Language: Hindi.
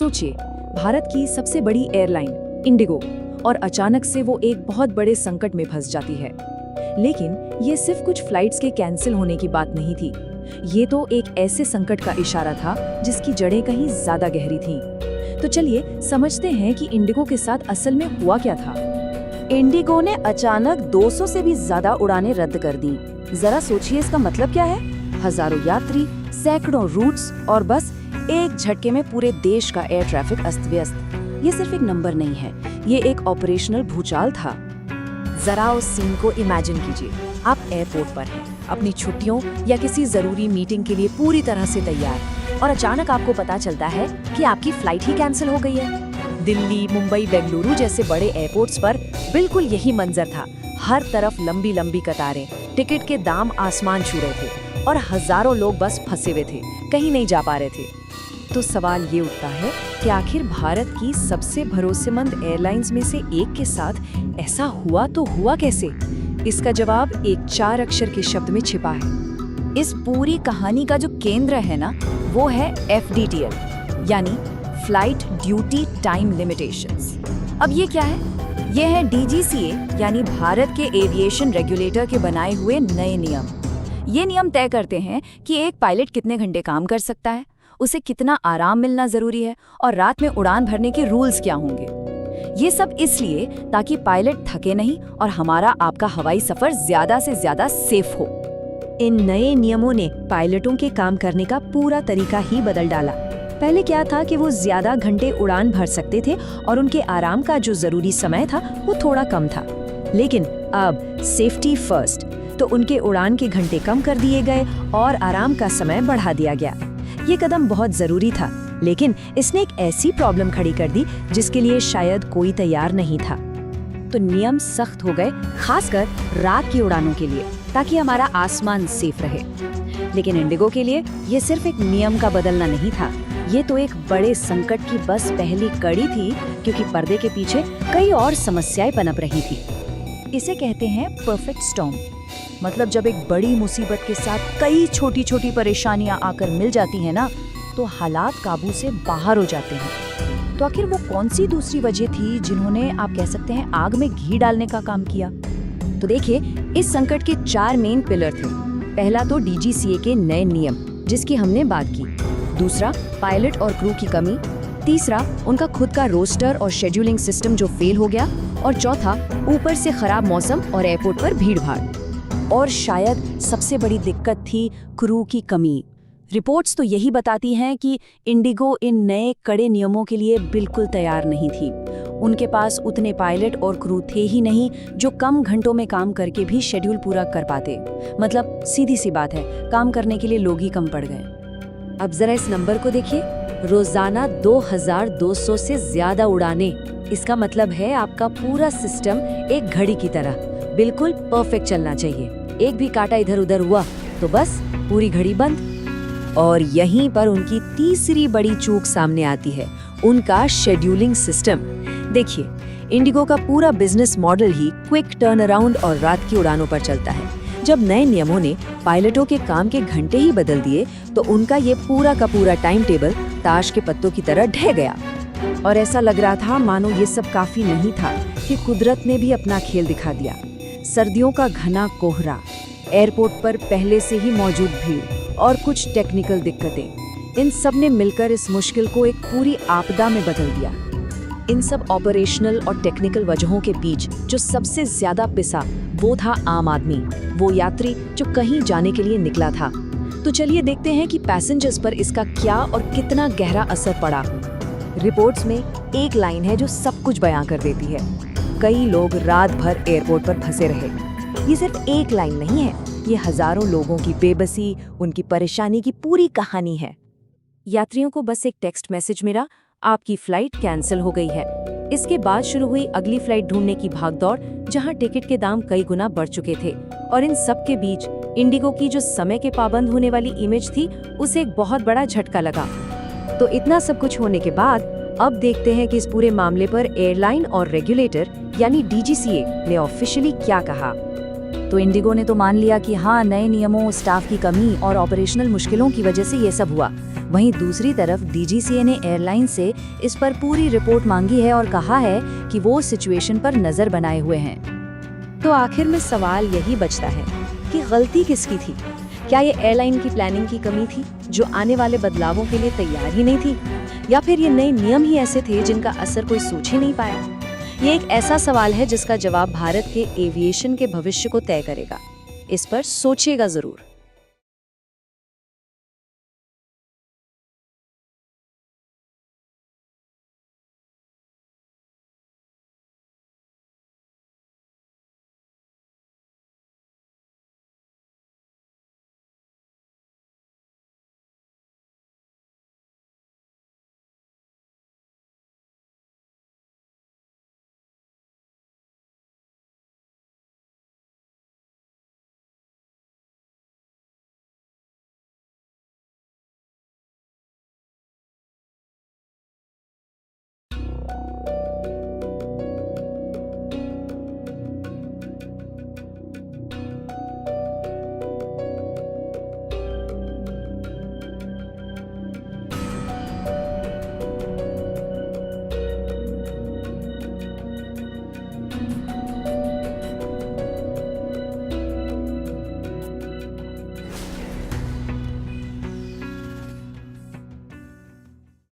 सोचिए, भारत की सबसे बड़ी एयरलाइन इंडिगो, और अचानक से वो एक बहुत बड़े संकट में फंस जाती है। लेकिन ये सिर्फ कुछ फ्लाइट्स के कैंसिल होने की बात नहीं थी। ये तो एक ऐसे संकट का इशारा था जिसकी जड़ें कहीं ज्यादा गहरी थीं। तो चलिए समझते हैं कि इंडिगो के साथ असल में हुआ क्या था। इंडिगो ने अचानक 200 से भी ज्यादा उड़ानें रद्द कर दी। जरा सोचिए इसका मतलब क्या है। हजारों यात्री, सैकड़ों रूट्स और बस एक झटके में पूरे देश का एयर ट्रैफिक अस्त व्यस्त। ये सिर्फ एक नंबर नहीं है, ये एक ऑपरेशनल भूचाल था। जरा उस सीन को इमेजिन कीजिए। आप एयरपोर्ट पर हैं, अपनी छुट्टियों या किसी जरूरी मीटिंग के लिए पूरी तरह से तैयार, और अचानक आपको पता चलता है कि आपकी फ्लाइट ही कैंसिल हो गई है। दिल्ली, मुंबई, बेंगलुरु जैसे बड़े एयरपोर्ट्स पर बिल्कुल यही मंजर था। हर तरफ लंबी लंबी कतारें, टिकट के दाम आसमान छू रहे थे और हजारों लोग बस फंसे हुए थे, कहीं नहीं जा पा रहे थे। तो सवाल ये उठता है कि आखिर भारत की सबसे भरोसेमंद एयरलाइंस में से एक के साथ ऐसा हुआ तो हुआ कैसे? इसका जवाब एक 4 अक्षर के शब्द में छिपा है। इस पूरी कहानी का जो केंद्र है ना, वो है FDTL, यानी फ्लाइट ड्यूटी टाइम लिमिटेशंस। अब ये क्या है? ये है DGCA यानी भारत के एविएशन रेगुलेटर के बनाए हुए नए नियम। ये नियम तय करते हैं कि एक पायलट कितने घंटे काम कर सकता है, उसे कितना आराम मिलना जरूरी है और रात में उड़ान भरने के रूल्स क्या होंगे। ये सब इसलिए ताकि पायलट थके नहीं और हमारा आपका हवाई सफर ज्यादा से ज्यादा सेफ हो। इन नए नियमों ने पायलटों के काम करने का पूरा तरीका ही बदल डाला। पहले क्या था कि वो ज्यादा घंटे उड़ान भर सकते थे और उनके आराम का जो जरूरी समय था वो थोड़ा कम था। लेकिन अब सेफ्टी फर्स्ट, तो उनके उड़ान के घंटे कम कर दिए गए और आराम का समय बढ़ा दिया गया। ये कदम बहुत जरूरी था, लेकिन इसने एक ऐसी प्रॉब्लम खड़ी कर दी जिसके लिए शायद कोई तैयार नहीं था। तो नियम सख्त हो गए, खासकर रात की उड़ानों के लिए, ताकि हमारा आसमान सेफ रहे। लेकिन इंडिगो के लिए ये सिर्फ एक नियम का बदलना नहीं था, ये तो एक बड़े संकट की बस पहली कड़ी थी, क्योंकि पर्दे के पीछे कई और समस्याएं पनप रही थी। इसे कहते हैं परफेक्ट स्टॉर्म। मतलब जब एक बड़ी मुसीबत के साथ कई छोटी छोटी परेशानियां आकर मिल जाती हैं ना, तो हालात काबू से बाहर हो जाते हैं। तो आखिर वो कौन सी दूसरी वजह थी जिन्होंने, आप कह सकते हैं, आग में घी डालने का काम किया? तो देखिए, इस संकट के 4 मेन पिलर थे। पहला तो DGCA के नए नियम, जिसकी हमने बात की। दूसरा, पायलट और क्रू की कमी। तीसरा, उनका खुद का रोस्टर और शेड्यूलिंग सिस्टम जो फेल हो गया। और चौथा, ऊपर से खराब मौसम और एयरपोर्ट पर भीड़-भाड़। और शायद सबसे बड़ी दिक्कत थी क्रू की कमी। रिपोर्ट्स तो यही बताती हैं कि इंडिगो इन नए कड़े नियमों के लिए बिल्कुल तैयार नहीं थी। उनके पास उतने पायलट और क्रू थे ही नहीं जो कम घंटों में काम करके भी शेड्यूल पूरा कर पाते। मतलब सीधी सी बात है, काम करने के लिए लोग ही कम पड़ गए। अब जरा इस नंबर को देखिए, रोजाना 2200 से ज्यादा उड़ानें। इसका मतलब है आपका पूरा सिस्टम एक घड़ी की तरह बिल्कुल परफेक्ट चलना चाहिए। एक भी कांटा इधर उधर हुआ तो बस पूरी घड़ी बंद। और यहीं पर उनकी तीसरी बड़ी चूक सामने आती है, उनका शेड्यूलिंग सिस्टम। देखिए, इंडिगो का पूरा बिजनेस मॉडल ही क्विक टर्न अराउंड और रात की उड़ानों पर चलता है। जब नए नियमों ने पायलटों के काम के घंटे ही बदल दिए, तो उनका ये पूरा का पूरा टाइम टेबल ताश के पत्तों की तरह ढह गया। और ऐसा लग रहा था मानो ये सब काफी नहीं था कि कुदरत ने भी अपना खेल दिखा दिया। सर्दियों का घना कोहरा, एयरपोर्ट पर पहले से ही मौजूद भीड़ और कुछ टेक्निकल दिक्कतें, इन सब ने मिलकर इस मुश्किल को एक पूरी आपदा में बदल दिया। इन सब ऑपरेशनल और टेक्निकल वजहों के बीच जो सबसे ज्यादा पिसा, वो था आम आदमी, वो यात्री जो कहीं जाने के लिए निकला था। तो चलिए देखते हैं कि पैसेंजर्स पर इसका क्या और कितना गहरा असर पड़ा। रिपोर्ट्स में एक लाइन है जो सब कुछ बयां कर देती है। कई लोग रात भर एयरपोर्ट पर फंसे रहे। ये सिर्फ एक लाइन नहीं है, ये हजारों लोगों की बेबसी, उनकी परेशानी की पूरी कहानी है। यात्रियों को बस एक टेक्स्ट मैसेज मिला, आपकी फ्लाइट कैंसिल हो गई है। इसके बाद शुरू हुई अगली फ्लाइट ढूंढने की भागदौड़, जहां टिकट के दाम कई गुना बढ़ चुके थे। और इन सब के बीच इंडिगो की जो समय के पाबंद होने वाली इमेज थी, उसे एक बहुत बड़ा झटका लगा। तो इतना सब कुछ होने के बाद अब देखते हैं कि इस पूरे मामले पर एयरलाइन और रेगुलेटर यानी DGCA ने ऑफिशियली क्या कहा। तो इंडिगो ने तो मान लिया कि हाँ, नए नियमों, स्टाफ की कमी और ऑपरेशनल मुश्किलों की वजह से ये सब हुआ। वहीं दूसरी तरफ डीजीसीए ने एयरलाइन से इस पर पूरी रिपोर्ट मांगी है और कहा है कि वो सिचुएशन पर नजर बनाए हुए हैं। तो आखिर में सवाल यही बचता है कि गलती किसकी थी? क्या ये एयरलाइन की प्लानिंग की कमी थी जो आने वाले बदलावों के लिए तैयार ही नहीं थी, या फिर ये नए नियम ही ऐसे थे जिनका असर कोई सोच ही नहीं पाया? ये एक ऐसा सवाल है जिसका जवाब भारत के एविएशन के भविष्य को तय करेगा। इस पर सोचिएगा जरूर।